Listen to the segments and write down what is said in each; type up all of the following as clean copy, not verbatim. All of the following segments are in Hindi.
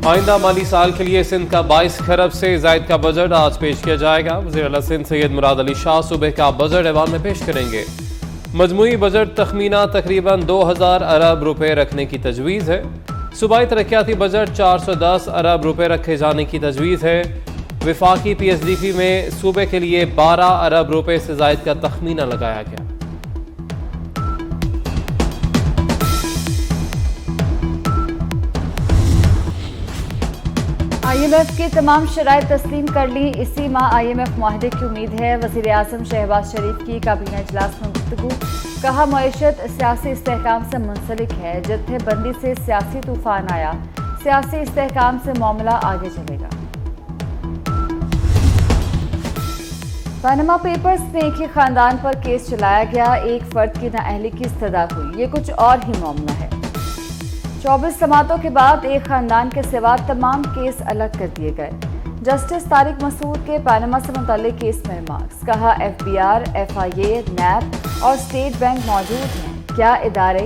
आइंदा माली साल के लिए सिंध का 22 खरब से जायद का बजट आज पेश किया जाएगा। वज़ीर आला सिंध सैयद मुराद अली शाह सूबे का बजट ऐवान में पेश करेंगे। मजमूई बजट तखमीना तकरीबन 2000 अरब रुपए रखने की तजवीज़ है। सूबाई तरक्याती बजट 410 अरब रुपए रखे जाने की तजवीज़ है। विफाकी PSDP में सूबे के लिए 12 अरब रुपए से जायद का तखमीना लगाया गया। IMF की तमाम शराइत तस्लीम कर ली। इसी माह IMF माहिदे की उम्मीद है। वज़ीर आज़म शहबाज शरीफ की काबीना इजलास में गुफ्तगू। कहा मईशत सियासी इस्तेहकाम से मुंसलिक है। जत्थेबंदी से सियासी तूफान आया, सियासी इस्तेहकाम से मामला आगे चलेगा। पनामा पेपर्स में एक ही खानदान पर केस चलाया गया। एक फर्द की नाअहली की इस्तदा हुई। ये कुछ और ही मामला है। 24 समातों के बाद एक खानदान के सिवा तमाम केस अलग कर दिए गए। जस्टिस तारिक मसूद के पनामा से मुतल्लिक केस में रिमार्क्स। कहा FBR, FIA, NAB और स्टेट बैंक मौजूद हैं। क्या इदारे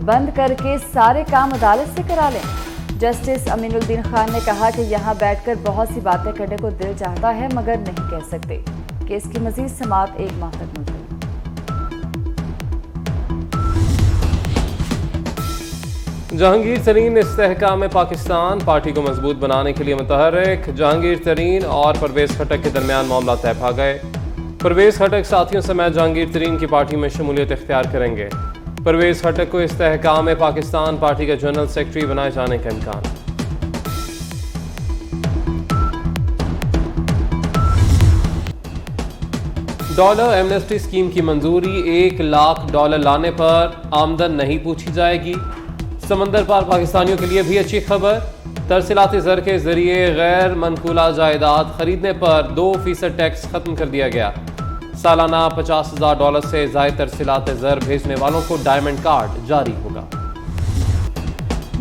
बंद करके सारे काम अदालत से करा लें। जस्टिस अमीनुद्दीन खान ने कहा कि यहाँ बैठकर बहुत सी बातें करने को दिल चाहता है मगर नहीं कह सकते। केस की मजीद समाअत 1 माह तक मुलतवी। जहांगीर तरीन इस्तेहकाम पाकिस्तान पार्टी को मजबूत बनाने के लिए मुतहर्रिक। जहांगीर तरीन और परवेज खटक के दरमियान मामला तय पा गए। परवेज खटक साथियों समेत जहांगीर तरीन की पार्टी में शमूलियत इख्तियार करेंगे। परवेज खटक को इस्तेहकाम पाकिस्तान पार्टी का जनरल सेक्रेटरी बनाए जाने का इम्कान। डॉलर एमनेस्टी स्कीम की मंजूरी। $1 लाख लाने पर आमदन नहीं पूछी जाएगी। समंदर पार पाकिस्तानियों के लिए भी अच्छी खबर। तरसीलाती ज़र के जरिए गैर मनकूला जायदाद खरीदने पर 2% टैक्स खत्म कर दिया गया। सालाना $50,000 से ज़ायद तरसीलाती ज़र भेजने वालों को डायमंड कार्ड जारी होगा।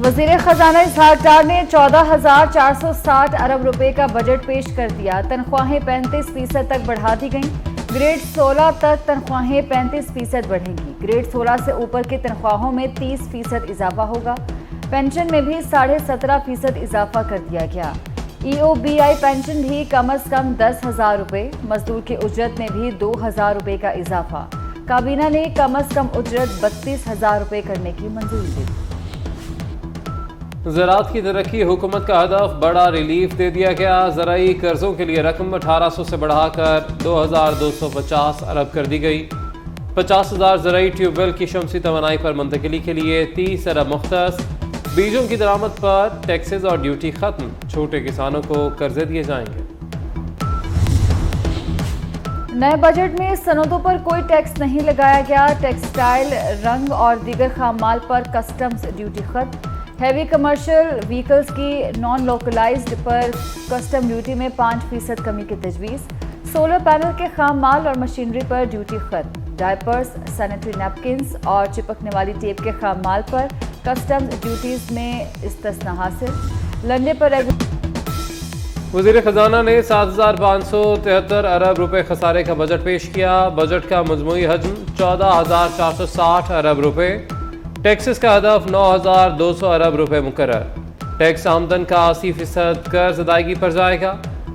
वज़ीर ख़जाना इसहाक डार ने 14,460 अरब रुपए का बजट पेश कर दिया। तनख्वाहें 35% तक बढ़ा दी गईं। ग्रेड 16 तक तनख्वाहें 35% बढ़ेंगी। ग्रेड 16 से ऊपर की तनख्वाहों में 30% इजाफा होगा। पेंशन में भी 17.5% इजाफा कर दिया गया। EOBI पेंशन भी कम अज कम 10,000 रुपए। मजदूर की उजरत में भी 2,000 रुपए का इजाफा। काबीना ने कम अज कम उजरत 32,000 रुपए करने की मंजूरी दी। ज़राअत की तरक्की हुकूमत का हदफ। बड़ा रिलीफ दे दिया गया। ज़राई कर्जों के लिए रकम 1800 से बढ़ाकर 2250 अरब कर दी गई। 50,000 ज़राई ट्यूबवेल की शमसी तवानाई पर मुंतकिली के लिए 30 अरब मुख्तस। बीजों की दरामद पर टैक्सेस और ड्यूटी खत्म। छोटे किसानों को कर्जे दिए जाएंगे। नए बजट में सनदों पर कोई टैक्स नहीं लगाया गया। टेक्सटाइल, रंग और दीगर खामाल पर कस्टम्स ड्यूटी खत्म। हैवी कमर्शियल व्हीकल्स की नॉन लोकलाइज्ड पर कस्टम ड्यूटी में 5% कमी की तजवीज़। सोलर पैनल के खाम माल और मशीनरी पर ड्यूटी खत्म। डायपर्स, सैनिटरी नैपकिन्स और चिपकने वाली टेप के खाम माल पर कस्टम ड्यूटीज़ में इस्तिस्ना हासिल। लंडे पर वज़ीर ख़जाना ने 7,573 अरब रुपए खसारे का बजट पेश किया। बजट का मजमूई हजम 14,460 अरब रुपए। टैक्सेस का हदफ 9,200 अरब रुपए मुकर्रर। टैक्स आमदन का 80% कर्ज अदायगी पर जाएगा।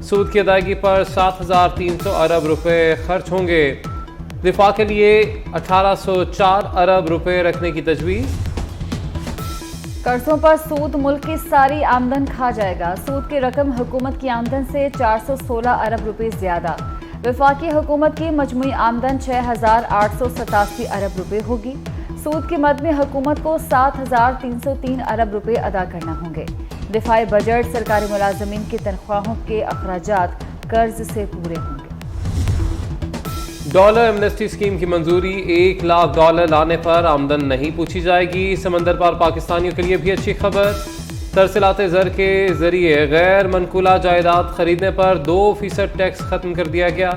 सूद की अदायगी पर 7,300 अरब रुपए खर्च होंगे। दिफा के लिए 1,804 अरब रुपए रखने की तजवीज़। कर्जों पर सूद मुल्क की सारी आमदन खा जाएगा। सूद की रकम हुकूमत की आमदन से 416 अरब रुपए ज्यादा। वफाकी हुकूमत की मजमूई आमदन 6,887 अरब रुपए होगी। सूद की मद में हुकूमत को 7,303 अरब रुपए अदा करना होंगे। दिफाई बजट सरकारी मुलाजमीन की तनख्वाहों के अखराजात कर्ज से पूरे होंगे। डॉलर एमनेस्टी स्कीम की मंजूरी। $1 लाख लाने पर आमदन नहीं पूछी जाएगी। समंदर पार पाकिस्तानियों के लिए भी अच्छी खबर। तरसीलाते ज़र के जरिए गैर मनकूला जायदाद खरीदने पर 2% टैक्स खत्म कर दिया गया।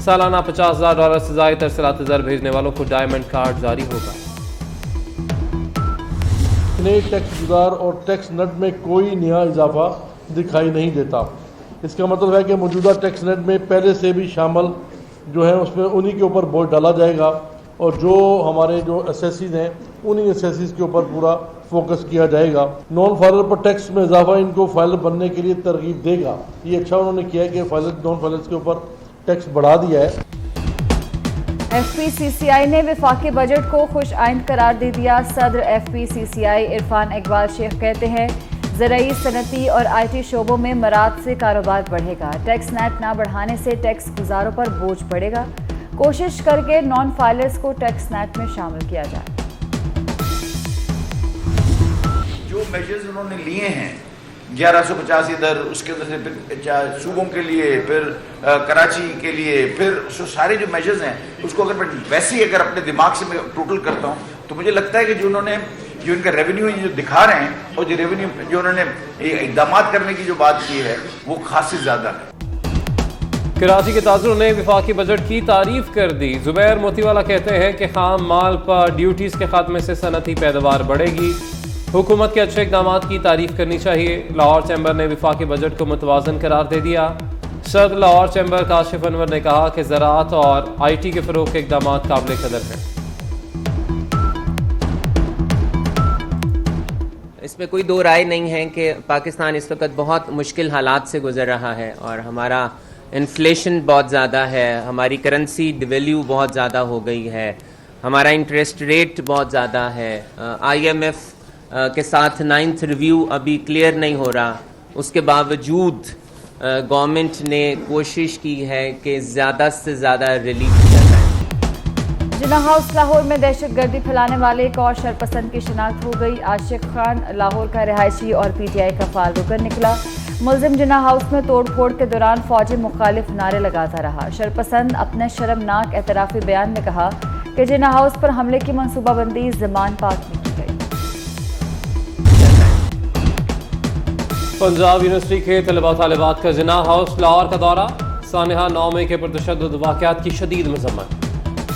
सालाना $50,000 से ज़ायद तरसीलाते ज़र भेजने वालों को डायमंड कार्ड जारी होगा। नए टैक्स गुजार और टैक्स नेट में कोई नया इजाफा दिखाई नहीं देता। इसका मतलब है कि मौजूदा टैक्स नेट में पहले से भी शामिल जो है उसमें उन्हीं के ऊपर बोझ डाला जाएगा और जो हमारे जो एसेसीज हैं उन्हीं एसेसीज के ऊपर पूरा फोकस किया जाएगा। नॉन फाइलर पर टैक्स में इजाफा इनको फाइलर बनने के लिए तरगीब देगा। ये अच्छा उन्होंने किया कि फाइलर नॉन फाइलर्स के ऊपर टैक्स बढ़ा दिया है। FPCCI ने वफाकी बजट को खुश आइंद करार दे दिया। सदर FPCCI इरफान इकबाल शेख कहते हैं ज़राई, सनती और IT शोबों में मराद से कारोबार बढ़ेगा। टैक्स नेट ना बढ़ाने से टैक्स गुजारों पर बोझ पड़ेगा। कोशिश करके नॉन फाइलर्स को टैक्स नेट में शामिल किया जाए। जो मेजर्स उन्होंने लिए हैं 1150 इधर, उसके अंदर से फिर सूबों के लिए, फिर कराची के लिए, फिर सारे जो मेजर्स हैं उसको अगर मैं वैसे ही अगर अपने दिमाग से मैं टोटल करता हूँ तो मुझे लगता है कि जो इनका रेवेन्यू जो दिखा रहे हैं और जो रेवेन्यू जो उन्होंने इकदाम करने की जो बात की है वो खासी ज्यादा है। कराची के ताजरों ने वफाकी बजट की तारीफ कर दी। जुबैर मोतीवाला कहते हैं कि खाम माल पर ड्यूटीज के खात्मे से सनती पैदावार बढ़ेगी। हुकूमत के अच्छे इकदाम की तारीफ करनी चाहिए। लाहौर चैम्बर ने वफाकी बजट को मुतवाजन करार दे दिया। सदर लाहौर चैम्बर काशिफ अनवर ने कहा कि ज़राअत और IT के फ़रोग़ के इकदाम काबिल कदर हैं। इसमें कोई दो राय नहीं है कि पाकिस्तान इस वक्त बहुत मुश्किल हालात से गुजर रहा है और हमारा इन्फ्लेशन बहुत ज़्यादा है, हमारी करेंसी डिवेल्यू बहुत ज़्यादा हो गई है, हमारा इंटरेस्ट रेट बहुत ज़्यादा है। IMF के साथ 9th रिव्यू अभी क्लियर नहीं हो रहा। उसके बावजूद गवर्नमेंट ने कोशिश की है कि ज़्यादा से ज़्यादा रिलीफ किया जाए। जिन्ना हाउस लाहौर में दहशतगर्दी फैलाने वाले एक और शरपसंद की शिनाख्त हो गई। आशिक खान लाहौर का रिहायशी और PTI का फाल रुकन निकला। मुलजिम जिन्ना हाउस में तोड़ फोड़ के दौरान फौजी मुखालिफ नारे लगाता रहा। शरपसंद अपने शर्मनाक एतराफ़ी बयान में कहा कि जिन्ना हाउस पर हमले की मनसूबाबंदी ज़मान पाक में की गई। पंजाब यूनिवर्सिटी के तलबा तालिबात का जिन्ना हाउस लाहौर का दौरा। सानिहा 9 मई के पुरतशद्दुद वाक़यात की शदीद मज़म्मत।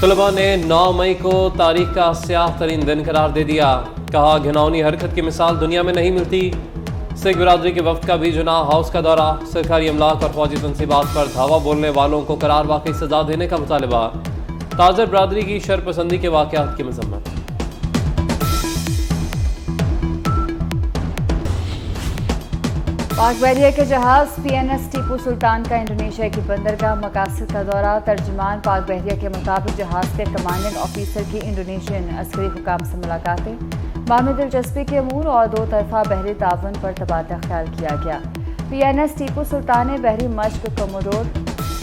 तलबा ने 9 मई को तारीख का स्याह तरीन दिन करार दे दिया। कहा घिनौनी हरकत की मिसाल दुनिया में नहीं मिलती। सिख बिरादरी के वक्त का भी जिन्ना हाउस का दौरा। सरकारी अमलाक और फौजी तनसीबात पर धावा बोलने वालों को करार वाकई सजा देने का मुतालबा। ताजर बिरादरी की शरपसंदी के वाक़यात की मज़म्मत। पाक बहरिया के जहाज PNS टीपू सुल्तान का इंडोनेशिया की बंदरगाह मकासद का दौरा। तर्जुमान पाक बहरिया के मुताबिक जहाज के कमांडिंग ऑफिसर की इंडोनेशियन अस्करी हुकाम से मुलाकातें, बाहमी दिलचस्पी के अमूर और दो तरफा बहरी ताउन पर तबादला ख्याल किया गया। PNS टीपू सुल्तान ने बहरी मश्क कोमोडोर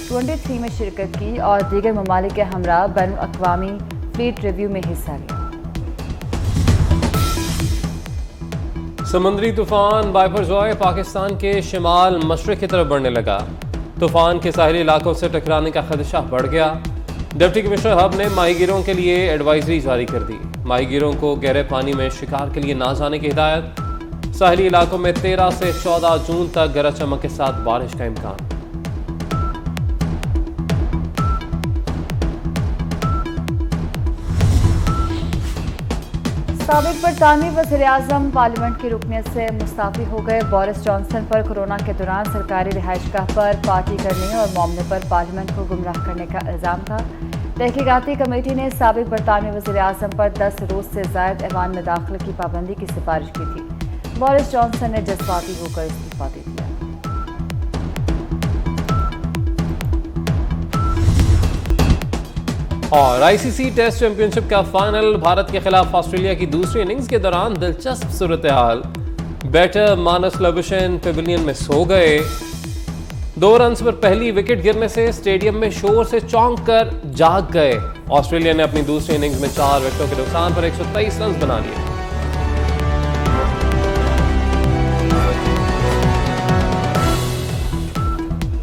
23 में शिरकत की और दीगर ममालिक के हमरा बैनुल अक़वामी फ्लीट रिव्यू में हिस्सा लिया। समुद्री तूफान बाइफरजॉय पाकिस्तान के शिमाल मशरक़ की तरफ बढ़ने लगा। तूफान के साहिली इलाकों से टकराने का खदशा बढ़ गया। डिप्टी कमिश्नर हब ने माहीगीरों के लिए एडवाइजरी जारी कर दी। माहीगीरों को गहरे पानी में शिकार के लिए ना जाने की हिदायत। साहिली इलाकों में 13 से 14 जून तक गरज चमक के साथ बारिश का इम्कान। साबिक बरतानवी वज़ीर-ए-आज़म पार्लियामेंट की रुकनियत से मुस्ताफ़ी हो गए। बोरिस जॉनसन पर कोरोना के दौरान सरकारी रिहाइशगाह पर पार्टी करने और मामले पर पार्लियामेंट को गुमराह करने का इल्ज़ाम था। तहकीकाती कमेटी ने साबिक बरतानवी वज़ीर-ए-आज़म पर 10 रोज़ से ज़ायद ऐवान में दाखिले की पाबंदी की सिफारिश की थी। बोरिस जॉनसन ने जज्बाती होकर इस्तीफ़ा दे दिया। और ICC टेस्ट चैंपियनशिप का फाइनल। भारत के खिलाफ ऑस्ट्रेलिया की दूसरी इनिंग्स के दौरान दिलचस्प सूरत हाल। बैटर मानस लबुशेन पेविलियन में सो गए। 2 रन्स पर पहली विकेट गिरने से स्टेडियम में शोर से चौंक कर जाग गए। ऑस्ट्रेलिया ने अपनी दूसरी इनिंग्स में 4 विकेटों के नुकसान पर 123 रन बना लिए।